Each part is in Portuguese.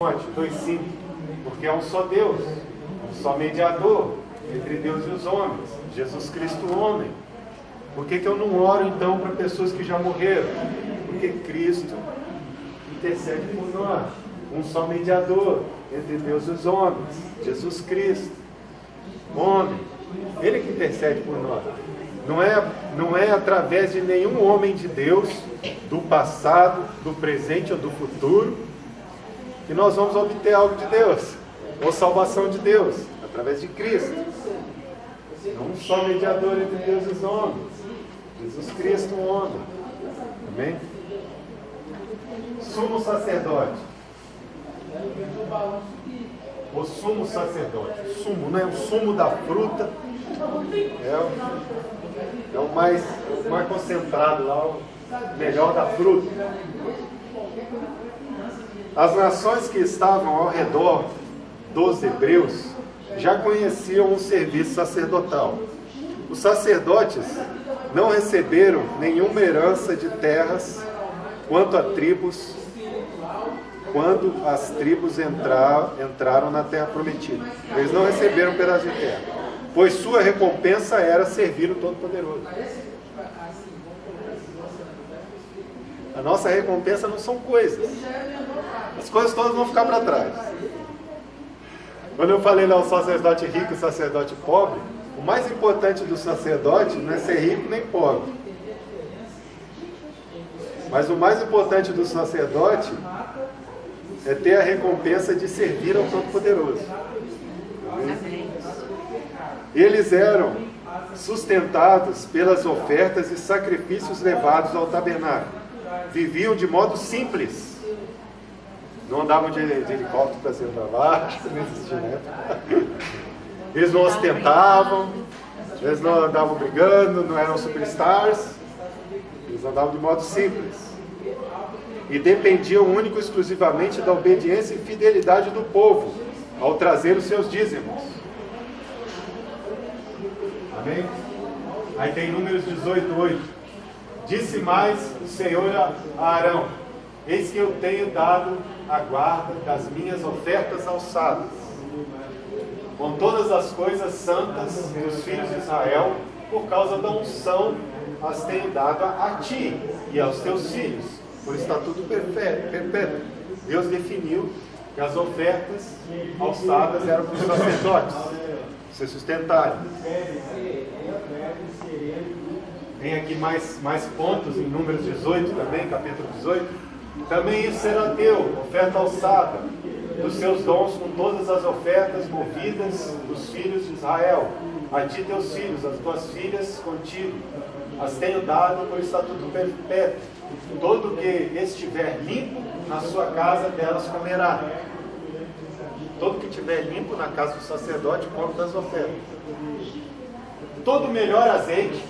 2,5, porque é um só Deus, um só mediador entre Deus e os homens, Jesus Cristo homem. Por que eu não oro então para pessoas que já morreram? Porque Cristo intercede por nós, um só mediador entre Deus e os homens, Jesus Cristo, homem, Ele que intercede por nós. Não é através de nenhum homem de Deus, do passado, do presente ou do futuro, que nós vamos obter algo de Deus, ou salvação de Deus, através de Cristo. Um só mediador entre Deus e os homens, Jesus Cristo, um homem. Amém? Sumo sacerdote. O sumo sacerdote. Sumo, não é o sumo da fruta, é o mais concentrado lá, o melhor da fruta. As nações que estavam ao redor dos hebreus já conheciam o serviço sacerdotal. Os sacerdotes não receberam nenhuma herança de terras quando as tribos entraram na terra prometida. Eles não receberam um pedaço de terra, pois sua recompensa era servir o Todo-Poderoso. A nossa recompensa não são coisas. As coisas todas vão ficar para trás. Quando eu falei lá o sacerdote rico e o sacerdote pobre, o mais importante do sacerdote não é ser rico nem pobre. Mas o mais importante do sacerdote é ter a recompensa de servir ao Todo-Poderoso. Eles eram sustentados pelas ofertas e sacrifícios levados ao tabernáculo. Viviam de modo simples. Não andavam de helicóptero para cima e para baixo, não existia, né? Eles não ostentavam, eles não andavam brigando, não eram superstars. Eles andavam de modo simples. E dependiam único e exclusivamente da obediência e fidelidade do povo ao trazer os seus dízimos. Amém? Aí tem Números 18:8. Disse mais o Senhor a Arão: eis que eu tenho dado a guarda das minhas ofertas alçadas, com todas as coisas santas dos filhos de Israel, por causa da unção as tenho dado a ti e aos teus filhos, por estatuto perpétuo. Deus definiu que as ofertas alçadas eram para os sacerdotes se sustentarem. Tem aqui mais pontos em Números 18 também, capítulo 18. Também isso será teu, oferta alçada, dos seus dons com todas as ofertas movidas dos filhos de Israel. A ti teus filhos, as tuas filhas contigo, as tenho dado por estatuto perpétuo. Todo que estiver limpo na sua casa delas comerá. Todo que estiver limpo na casa do sacerdote come das ofertas. Todo melhor azeite.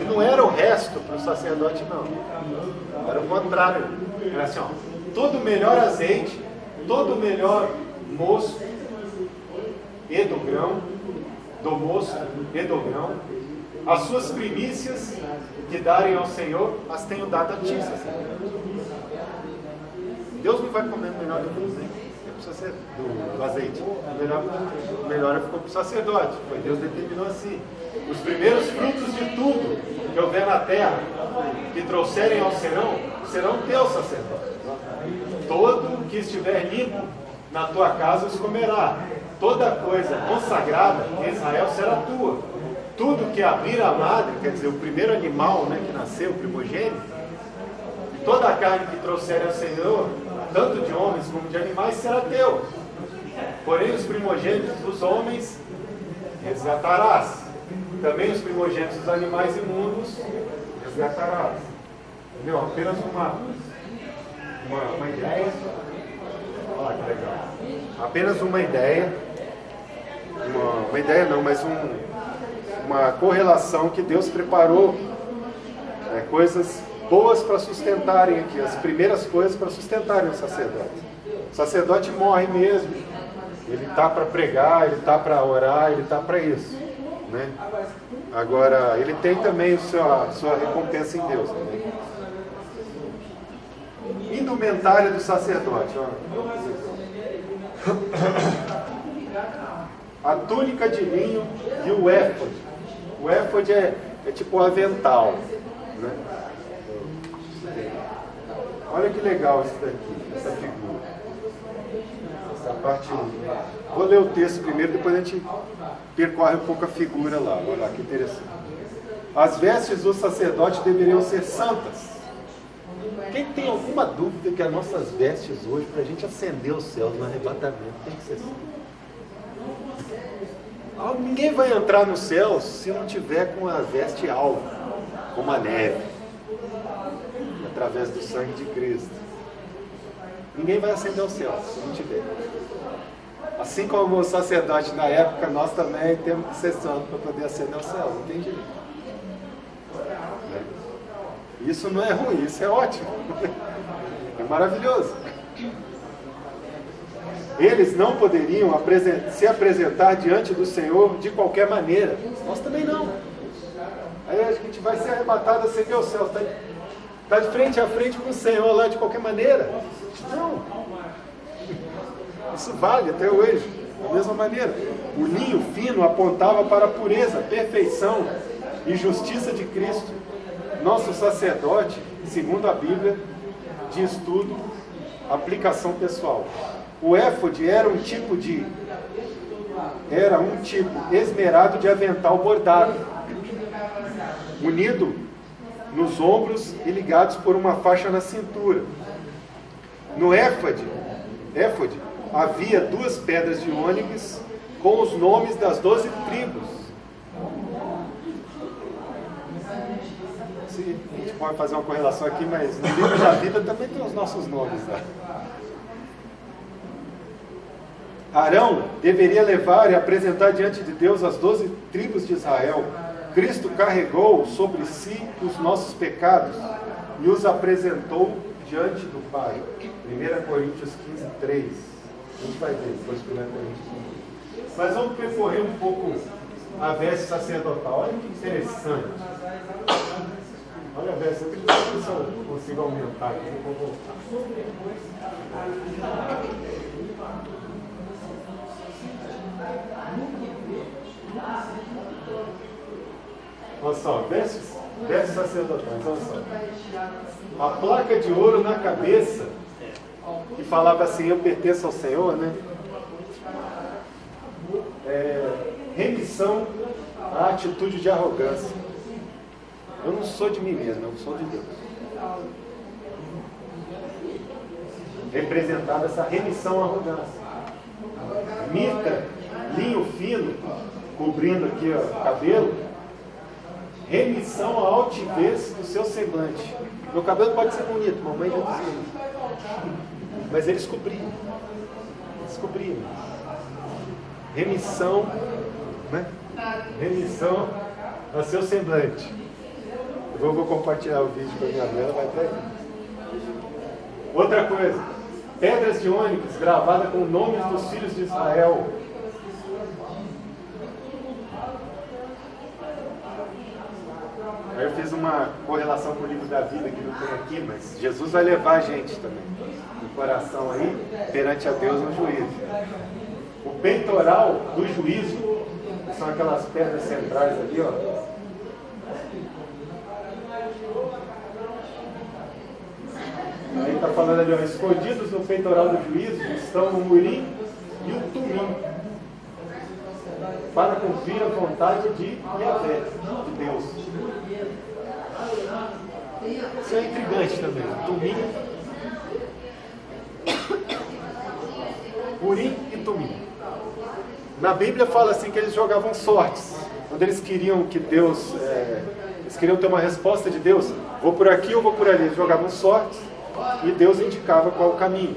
E não era o resto para o sacerdote, não. Era o contrário. Era assim, ó, todo melhor azeite, todo melhor mosto e do grão, as suas primícias que darem ao Senhor, as tenho dado a ti, sacerdote. Deus não vai comer o melhor do azeite. O melhor ficou para o sacerdote. Foi Deus determinou assim. Os primeiros frutos de tudo que houver na terra, que trouxerem ao serão teus, sacerdote. Todo que estiver limpo na tua casa os comerá. Toda coisa consagrada em Israel será tua. Tudo que abrir a madre, quer dizer, o primeiro animal, né, que nasceu, o primogênito, e toda a carne que trouxerem ao Senhor, tanto de homens como de animais, será teu. Porém, os primogênitos dos homens resgatarás. Também os primogênitos dos animais imundos resgatarás. Entendeu? Apenas uma ideia. Olha que legal. Apenas uma ideia. Uma ideia não, mas uma correlação que Deus preparou. Coisas boas para sustentarem aqui. As primeiras coisas para sustentarem o sacerdote. O sacerdote morre mesmo. Ele está para pregar, ele está para orar, ele está para isso. Né? Agora, ele tem também a sua recompensa em Deus. Né? Indumentária do sacerdote. Ó. A túnica de linho e o éfode. O éfode é tipo um avental, né? Olha que legal isso daqui, essa figura. Essa parte 1. Vou ler o texto primeiro, depois a gente percorre um pouco a figura lá. Olha lá, que interessante. As vestes do sacerdote deveriam ser santas. Quem tem alguma dúvida que as nossas vestes hoje, para a gente acender os céus no arrebatamento, tem que ser assim? Ninguém vai entrar no céu se não tiver com a veste alva, como a neve, através do sangue de Cristo. Ninguém vai acender o céu se não tiver. Assim como o sacerdote na época, nós também temos que ser santos para poder acender o céu, não tem jeito. Isso não é ruim, isso é ótimo. É maravilhoso. Eles não poderiam se apresentar diante do Senhor de qualquer maneira. Nós também não. Aí a gente vai ser arrebatado a acender o céu. Está de frente a frente com o Senhor lá de qualquer maneira. Não. Isso vale até hoje, da mesma maneira. O linho fino apontava para a pureza, perfeição e justiça de Cristo. Nosso sacerdote, segundo a Bíblia, diz tudo, aplicação pessoal. O éfode era um tipo esmerado de avental bordado, unido nos ombros e ligados por uma faixa na cintura. No éfode havia 2 pedras de ônix com os nomes das 12 tribos. A gente pode fazer uma correlação aqui, mas no livro da vida também tem os nossos nomes lá. Arão deveria levar e apresentar diante de Deus as 12 tribos de Israel. Cristo carregou sobre si os nossos pecados e os apresentou diante do Pai. 1 Coríntios 15, 3. A gente vai ver depois 1 Coríntios 15. Mas vamos percorrer um pouco a veste sacerdotal. Olha que interessante. Olha a veste, eu tenho que ver se eu consigo aumentar aqui. Eu vou voltar. Olha só, vestes sacerdotais, olha só. A placa de ouro na cabeça, que falava assim, eu pertenço ao Senhor, né? Remissão à atitude de arrogância. Eu não sou de mim mesmo, eu sou de Deus. Representada essa remissão à arrogância. Mirta, linho fino, cobrindo aqui o cabelo, remissão à altivez do seu semblante. Meu cabelo pode ser bonito, mamãe já dizia isso. Mas eles cobriam. Remissão, né? Remissão ao seu semblante. Eu vou compartilhar o vídeo com a minha mãe, ela vai até aí. Outra coisa, pedras de ônix gravadas com nomes dos filhos de Israel. Aí eu fiz uma correlação com o livro da vida que não tem aqui, mas Jesus vai levar a gente também no coração aí, perante a Deus no juízo. O peitoral do juízo, que são aquelas pedras centrais ali, ó. Aí está falando ali, ó, escondidos no peitoral do juízo estão o Urim e o Tumim, para cumprir a vontade de Yahvé, de Deus. Isso é intrigante também. Tumim, Urim e Tumim. Na Bíblia fala assim que eles jogavam sortes. Quando eles queriam que Deus, eles queriam ter uma resposta de Deus, vou por aqui ou vou por ali. Eles jogavam sortes e Deus indicava qual o caminho.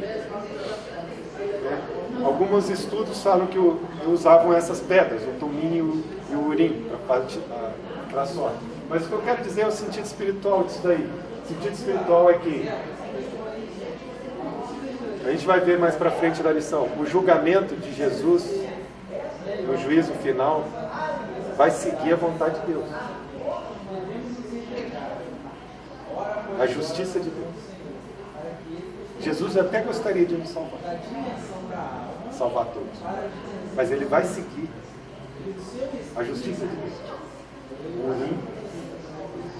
Alguns estudos falam que usavam essas pedras, o Tumim e o Urim, para a sorte. Mas o que eu quero dizer é o sentido espiritual disso daí. O sentido espiritual é que, a gente vai ver mais para frente na lição, o julgamento de Jesus, no juízo final, vai seguir a vontade de Deus. A justiça de Deus. Jesus até gostaria de nos salvar todos, mas ele vai seguir a justiça de Deus, o rim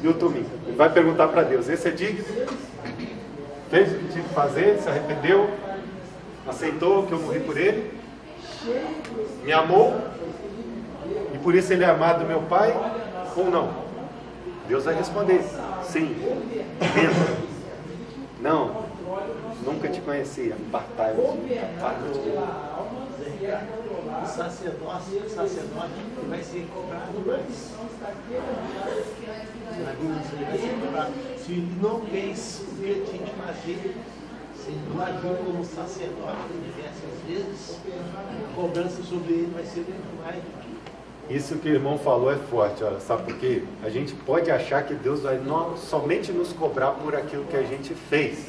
e o tumim. Ele vai perguntar para Deus: esse é digno? Fez o que tinha que fazer, se arrependeu, aceitou que eu morri por ele, me amou, e por isso ele é amado do meu Pai, ou não? Deus vai responder: sim, dentro. Não, nunca te conheci, apartai-vos de mim. O sacerdote vai ser cobrado mais. Na Bíblia ele vai ser cobrado. Se ele não fez o que ele tinha que fazer, se ele não agiu como sacerdote diversas vezes, a cobrança sobre ele vai ser muito mais do que. Isso que o irmão falou é forte, olha, sabe por quê? A gente pode achar que Deus vai somente nos cobrar por aquilo que a gente fez.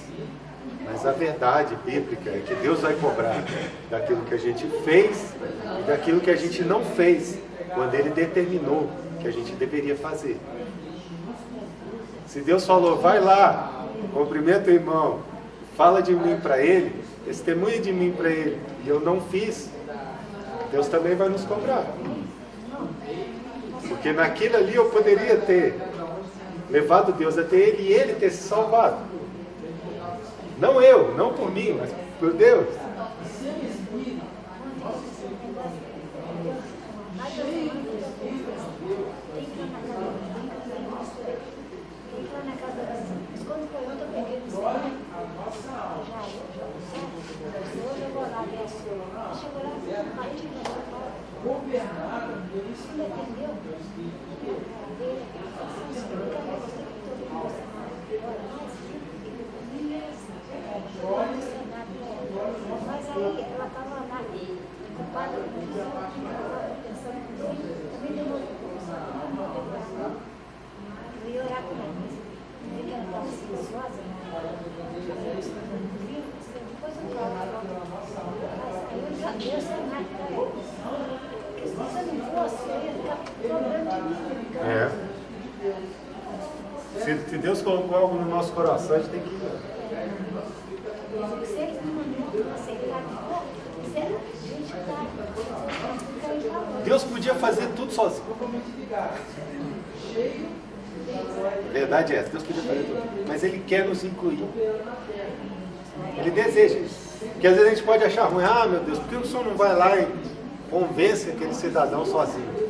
Mas a verdade bíblica é que Deus vai cobrar daquilo que a gente fez e daquilo que a gente não fez, quando Ele determinou que a gente deveria fazer. Se Deus falou: vai lá, cumprimenta o irmão, fala de mim para ele, testemunha de mim para ele, e eu não fiz, Deus também vai nos cobrar. Porque naquilo ali eu poderia ter levado Deus até ele e ele ter se salvado. Não eu, não por mim, mas por Deus. Mas aí ela estava lá, ocupada com isso, ela estava pensando comigo, também demorou eu ia orar com ela, mas eu vi que ela estava silenciosa, depois eu falo, mas aí eu sei mais para ela, porque se você não fosse, eu ia ficar cobrando de mim. Se Deus colocou algo no nosso coração, a gente tem que Deus podia fazer tudo sozinho. A verdade é essa, Deus podia fazer tudo. Mas Ele quer nos incluir. Ele deseja isso. Porque às vezes a gente pode achar ruim: ah, meu Deus, por que o senhor não vai lá e convence aquele cidadão sozinho?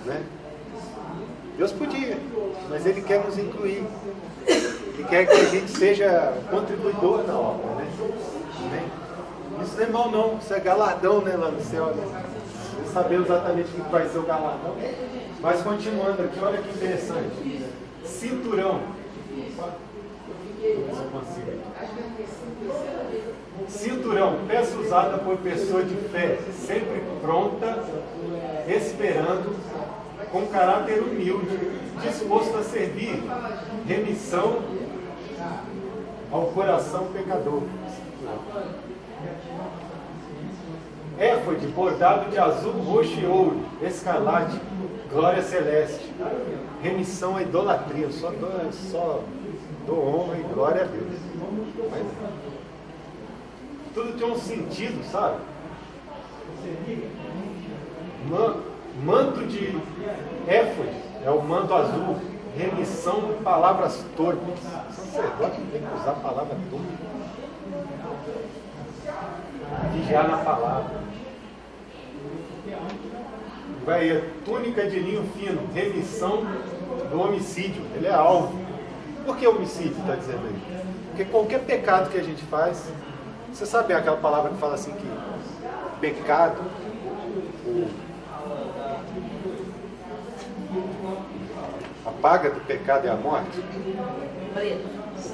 Né? Deus podia, mas Ele quer nos incluir. Ele quer que a gente seja contribuidor na obra, né? Isso não é mal não, isso é galardão, né, lá no céu, né? Não sabemos exatamente o que vai ser o galardão. Mas continuando aqui, olha que interessante. Cinturão. Cinturão, peça usada por pessoa de fé, sempre pronta, esperando, com caráter humilde, disposto a servir, remissão ao coração pecador. Éfode, bordado de azul, roxo e ouro, escarlate, glória celeste, remissão à idolatria, só dou honra e glória a Deus. Mas, tudo tem um sentido, sabe? Manto de éfode é o manto azul, remissão de palavras torpes. O sacerdote tem que usar a palavra torpe. Vigiar na palavra. Vai a túnica de linho fino, remissão do homicídio. Ele é alvo. Por que homicídio está dizendo aí? Porque qualquer pecado que a gente faz, você sabe aquela palavra que fala assim que pecado, a paga do pecado é a morte?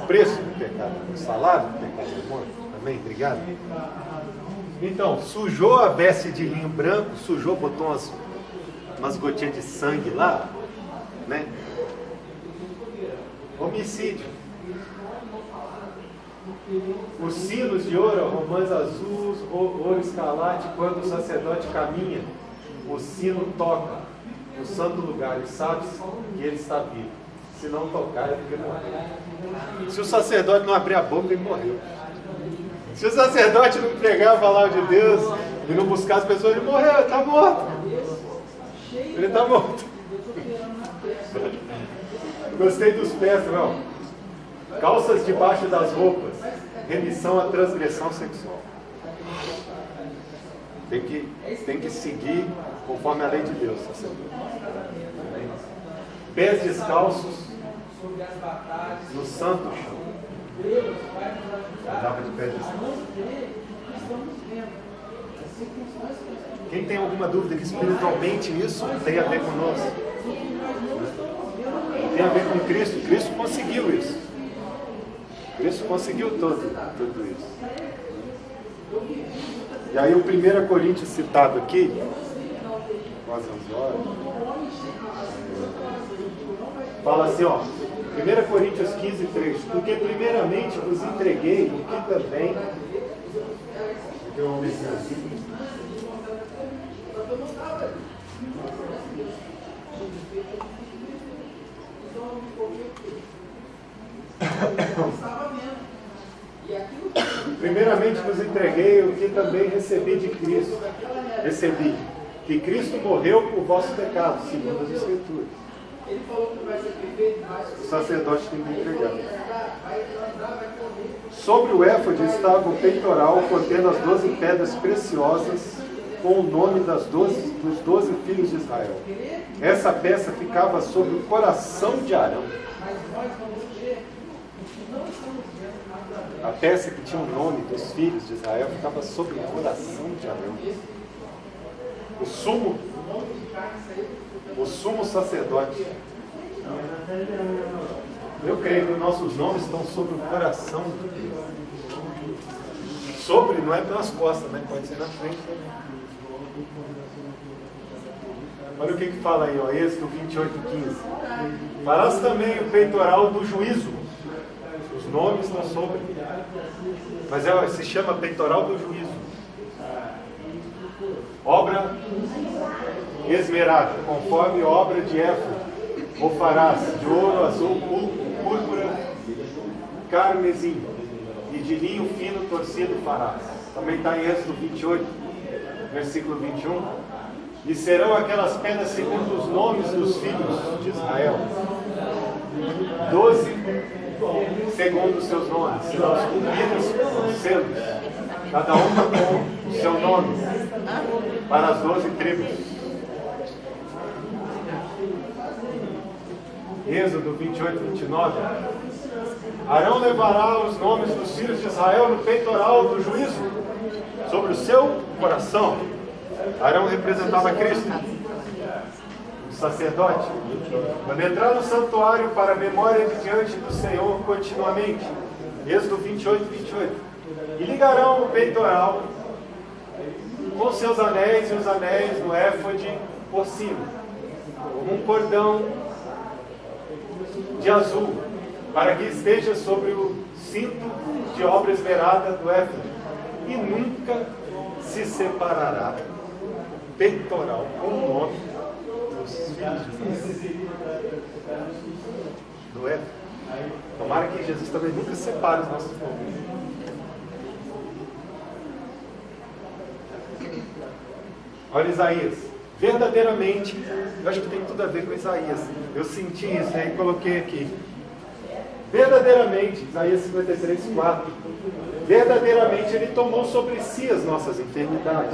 O preço do pecado, o salário do pecado é a morte? Amém? Obrigado. Então, sujou a veste de linho branco, sujou, botou umas gotinhas de sangue lá, né? Homicídio. Os sinos de ouro, romãs azuis, ouro escarlate, quando o sacerdote caminha, o sino toca no santo lugar e sabe que ele está vivo. Se não tocar, é porque morreu. Se o sacerdote não abrir a boca, ele morreu. Se o sacerdote não pregar a palavra de Deus e não buscar as pessoas, ele morreu, ele está morto. Ele está morto. Gostei dos pés, não. Calças debaixo das roupas, remissão à transgressão sexual. Tem que seguir conforme a lei de Deus, sacerdote. Pés descalços no santo chão. Andava de pés descalços. Quem tem alguma dúvida que espiritualmente isso tem a ver conosco? Tem a ver com Cristo. Cristo conseguiu isso. Cristo conseguiu tudo isso. E aí o 1 Coríntios citado aqui, quase 11 horas, fala assim, ó, 1 Coríntios 15, 3, porque primeiramente vos entreguei o que também... Primeiramente vos entreguei o que também recebi de Cristo. Recebi que Cristo morreu por vossos pecados, segundo as Escrituras. O sacerdote tem que entregar. Sobre o éfode estava o peitoral contendo as 12 pedras preciosas com o nome dos 12 filhos de Israel. Essa peça ficava sobre o coração de Arão. A peça que tinha o nome dos filhos de Israel ficava sobre o coração de Arão. O sumo sacerdote. Eu creio que nossos nomes estão sobre o coração de Deus. Sobre não é pelas costas, né? Pode ser na frente também. Olha o que fala aí, ó, Êxodo 28:15. Farás também o peitoral do juízo. Os nomes estão sobre. Mas se chama peitoral do juízo. Obra esmerada, conforme obra de éfode. O farás de ouro, azul, púrpura, carmesim, e de linho fino torcido farás. Também está em Êxodo 28, versículo 21. E serão aquelas pedras segundo os nomes dos filhos de Israel. 12 segundo os seus nomes. Serão esculpidas com selos, cada uma com o seu nome, para as 12 tribos. Êxodo 28, 29. Arão levará os nomes dos filhos de Israel no peitoral do juízo, sobre o seu coração. Arão representava Cristo, o sacerdote. Quando entrar no santuário para a memória de diante do Senhor continuamente. Êxodo 28, 28. E ligarão o peitoral com seus anéis e os anéis no éfode por cima, com um cordão de azul, para que esteja sobre o cinto de obra esmerada do éfode, e nunca se separará o peitoral com o nome dos filhos de Deus do éfode. Tomara que Jesus também nunca separe os nossos nomes. Olha Isaías. Verdadeiramente, eu acho que tem tudo a ver com Isaías. Eu senti isso, aí coloquei aqui. Verdadeiramente, Isaías 53, 4. Verdadeiramente, Ele tomou sobre si as nossas enfermidades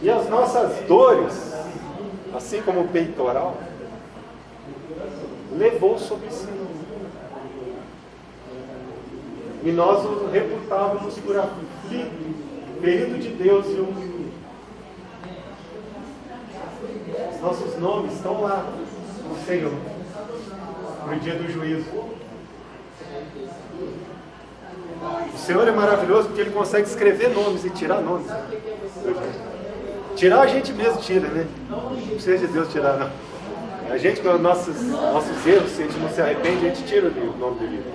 e as nossas dores, assim como o peitoral, levou sobre si. E nós o reputávamos por aflito, ferido de Deus e humilhado. Os nossos nomes estão lá no Senhor, no dia do juízo. O Senhor é maravilhoso porque Ele consegue escrever nomes e tirar nomes. Tirar a gente mesmo tira, né? Não precisa de Deus tirar, não. A gente, com nossos erros, se a gente não se arrepende, a gente tira o nome do livro.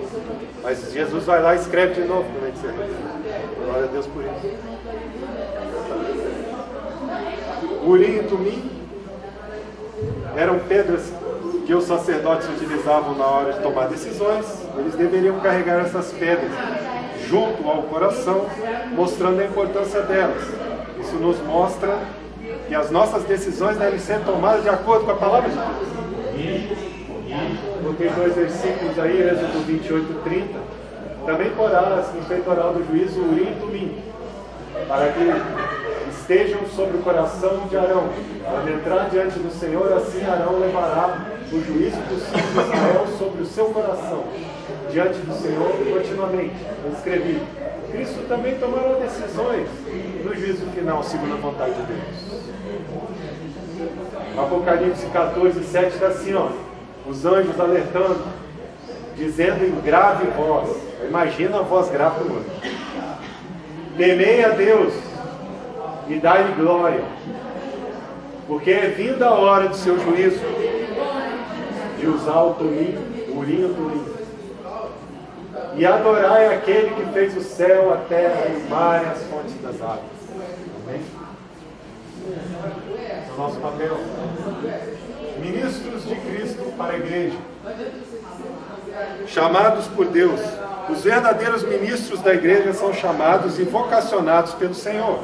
Mas Jesus vai lá e escreve de novo quando a gente se arrepende. Glória a Deus por isso. Urim e Tumim eram pedras que os sacerdotes utilizavam na hora de tomar decisões. eles deveriam carregar essas pedras junto ao coração, mostrando a importância delas. Isso nos mostra que as nossas decisões devem ser tomadas de acordo com a palavra de Deus. Botei 2 versículos aí, Êxodo 28, 30. Também porás no peitoral do juízo o Urim e Tumim, para que estejam sobre o coração de Arão. Quando entrar diante do Senhor, assim Arão levará o juízo dos filhos de Israel sobre o seu coração, diante do Senhor continuamente. Eu escrevi. Cristo também tomará decisões no juízo final, segundo a vontade de Deus. Apocalipse 14, 7 está assim, ó, os anjos alertando, dizendo em grave voz, imagina a voz grave do anjo: temei a Deus e dai-lhe glória, porque é vinda a hora do seu juízo, de usar o Tumim, o Urim e o Tumim. E adorai aquele que fez o céu, a terra, o mar e as fontes das águas. Amém? É o nosso papel. Ministros de Cristo para a igreja, chamados por Deus. Os verdadeiros ministros da igreja são chamados e vocacionados pelo Senhor.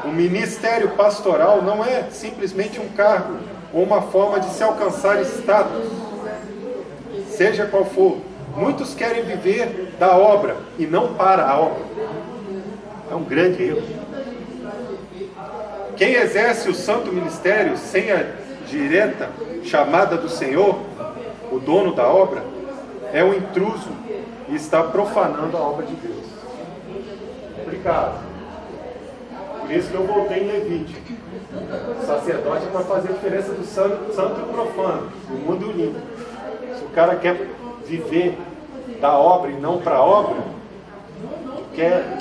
O ministério pastoral não é simplesmente um cargo ou uma forma de se alcançar status, seja qual for. Muitos querem viver da obra e não para a obra. É um grande erro. Quem exerce o santo ministério sem a direta chamada do Senhor, o dono da obra, é um intruso e está profanando a obra de Deus. Complicado. Por isso que eu voltei em Levítico. O sacerdote é para fazer a diferença do santo e o profano, do mundo e o limpo. Se o cara quer viver da obra e não para a obra, quer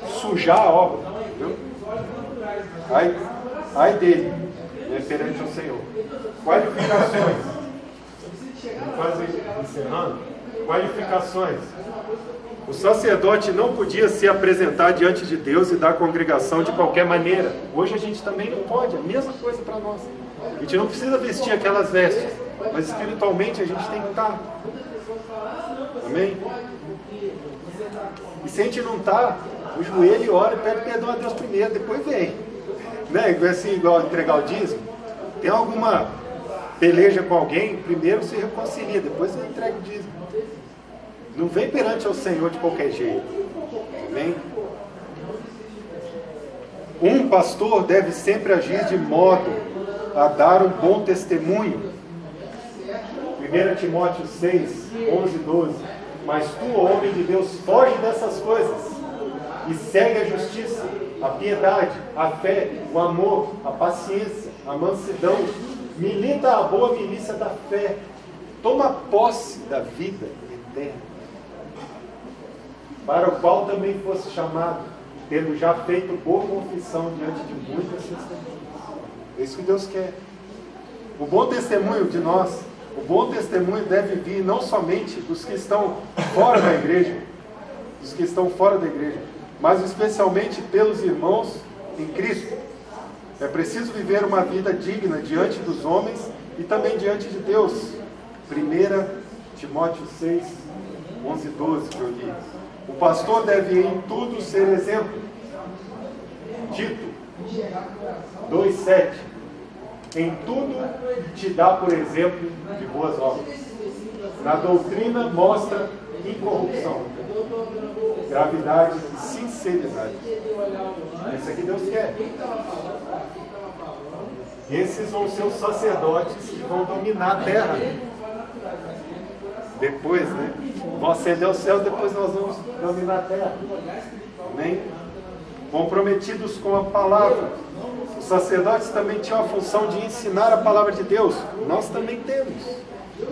sujar a obra, entendeu? Ai dele, perante ao Senhor. Qualificações. Quase encerrando. Qualificações. O sacerdote não podia se apresentar diante de Deus e da congregação de qualquer maneira. Hoje a gente também não pode, é a mesma coisa para nós. A gente não precisa vestir aquelas vestes, mas espiritualmente a gente tem que estar. Amém? E se a gente não está, o joelho ora e pede perdão a Deus primeiro, depois vem. Né? Assim, igual entregar o dízimo. Tem alguma peleja com alguém, primeiro se reconcilia, depois você entrega o dízimo. Não vem perante ao Senhor de qualquer jeito. Amém? Um pastor deve sempre agir de modo a dar um bom testemunho. 1 Timóteo 6, 11 e 12. Mas tu, homem de Deus, foge dessas coisas e segue a justiça, a piedade, a fé, o amor, a paciência, a mansidão. Milita a boa milícia da fé. Toma posse da vida eterna, para o qual também fosse chamado, tendo já feito boa confissão diante de muitas testemunhas. É isso que Deus quer. O bom testemunho de nós, o bom testemunho deve vir não somente dos que estão fora da igreja, mas especialmente pelos irmãos em Cristo. É preciso viver uma vida digna diante dos homens e também diante de Deus. 1 Timóteo 6, 11 e 12 que eu li. O pastor deve em tudo ser exemplo. Tito 2,7. Em tudo te dá por exemplo de boas obras. Na doutrina mostra incorrupção, gravidade e sinceridade. Isso aqui Deus quer. Esses vão ser os sacerdotes que vão dominar a terra. Depois, né? Vão acender os céus, depois nós vamos dominar a terra. Amém? Comprometidos com a palavra. Os sacerdotes também tinham a função de ensinar a palavra de Deus. Nós também temos.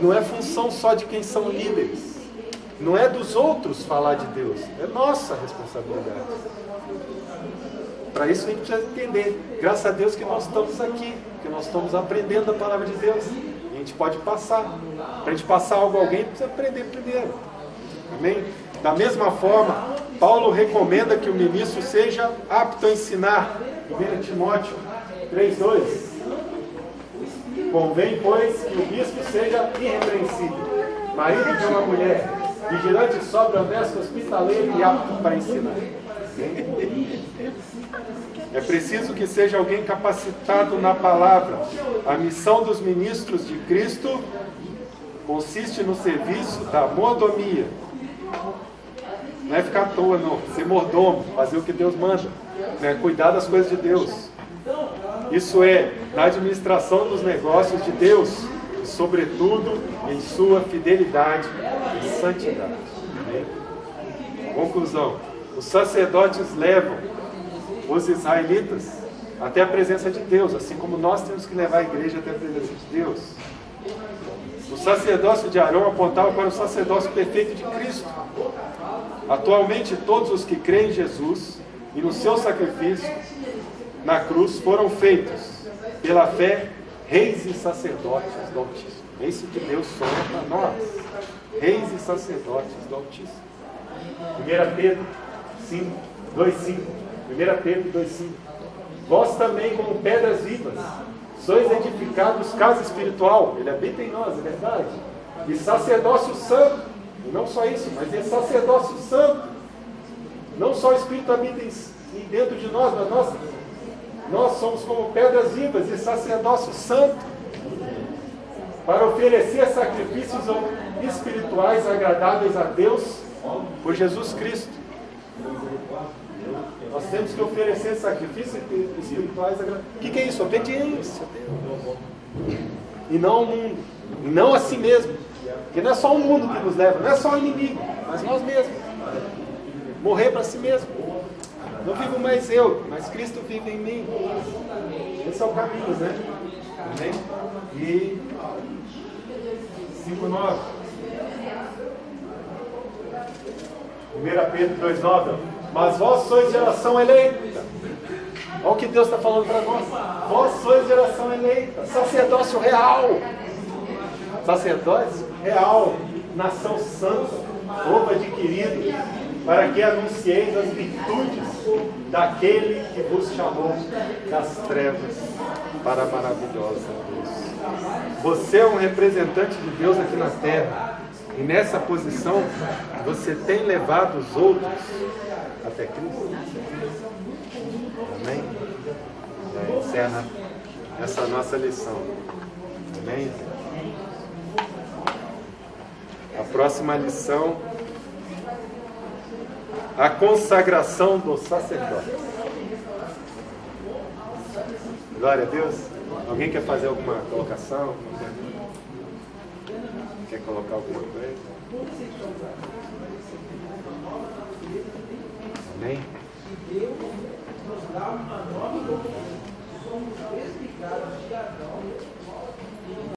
Não é função só de quem são líderes. Não é dos outros falar de Deus. É nossa responsabilidade. Para isso a gente precisa entender. Graças a Deus que nós estamos aqui. Que nós estamos aprendendo a palavra de Deus. A gente pode passar. Para a gente passar algo a alguém, precisa aprender primeiro. Amém? Da mesma forma, Paulo recomenda que o ministro seja apto a ensinar. 1 Timóteo 3,2. Convém, pois, que o bispo seja irrepreensível, marido de uma mulher, vigilante, sóbrio, honesto, hospitaleiro e apto para ensinar. É preciso que seja alguém capacitado na palavra. A missão dos ministros de Cristo consiste no serviço da mordomia. Não é ficar à toa, não. Ser mordomo, fazer o que Deus manda, né? Cuidar das coisas de Deus. Isso é, na administração dos negócios de Deus, e sobretudo em sua fidelidade e santidade. Amém? Conclusão: os sacerdotes levam os israelitas até a presença de Deus, assim como nós temos que levar a igreja até a presença de Deus. O sacerdócio de Arão apontava para o sacerdócio perfeito de Cristo. Atualmente, todos os que creem em Jesus e no seu sacrifício na cruz foram feitos, pela fé, reis e sacerdotes do Altíssimo. Esse que Deus sonha para nós. Reis e sacerdotes do Altíssimo. 1 Pedro 5, 2,5. 1 Pedro 2,5. Vós também, como pedras vivas, sois edificados casa espiritual. Ele habita em nós, é verdade. E sacerdócio santo. E não só isso, mas é sacerdócio santo. Não só o Espírito habita dentro de nós, mas nós somos como pedras vivas e sacerdócio santo, para oferecer sacrifícios espirituais agradáveis a Deus por Jesus Cristo. Nós temos que oferecer sacrifícios espirituais agradáveis. O que é isso? Obediência a Deus. E não ao mundo. E não a si mesmo. Porque não é só o mundo que nos leva, não é só o inimigo, mas nós mesmos. Morrer para si mesmo. Não vivo mais eu, mas Cristo vive em mim. Esse é o caminho, né? Amém? E 5:9. 1 Pedro 2:9. Mas vós sois geração eleita. Olha o que Deus está falando para nós. Vós sois geração eleita. Sacerdócio real. Sacerdócio real. Nação santa. Povo adquirido. Para que anuncieis as virtudes daquele que vos chamou das trevas para a maravilhosa luz. Você é um representante de Deus aqui na terra. E nessa posição, você tem levado os outros até Cristo. Amém? Já encerra essa nossa lição. Amém? A próxima lição: a consagração do sacerdote. Glória a Deus. Alguém quer fazer alguma colocação? Quer colocar alguma coisa? Amém? Deus nos dá uma nova, somos desligados